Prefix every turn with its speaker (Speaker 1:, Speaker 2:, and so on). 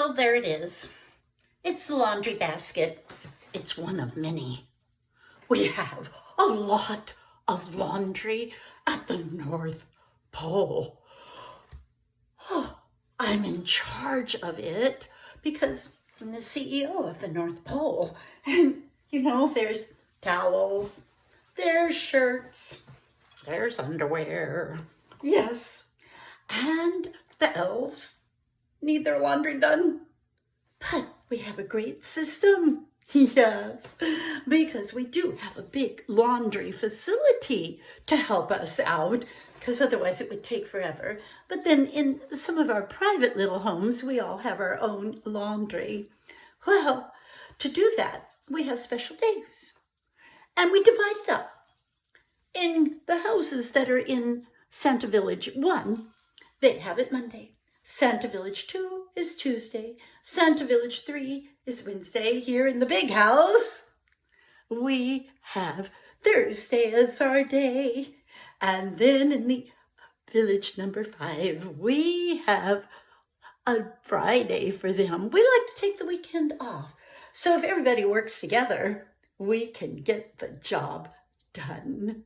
Speaker 1: Well, there it is. It's the laundry basket. It's one of many. We have a lot of laundry at the North Pole. Oh, I'm in charge of it because I'm the CEO of the North Pole. And, there's towels, there's shirts, there's underwear. Yes, and the elves need their laundry done. But we have a great system. Yes, because we do have a big laundry facility to help us out, because otherwise it would take forever. But then in some of our private little homes, we all have our own laundry. Well, to do that, we have special days. And we divide it up. In the houses that are in Santa Village 1, they have it Monday. Santa Village 2 is Tuesday. Santa Village 3 is Wednesday. Here in the big house, we have Thursday as our day. And then in the village number 5, we have a Friday for them. We like to take the weekend off. So if everybody works together, we can get the job done.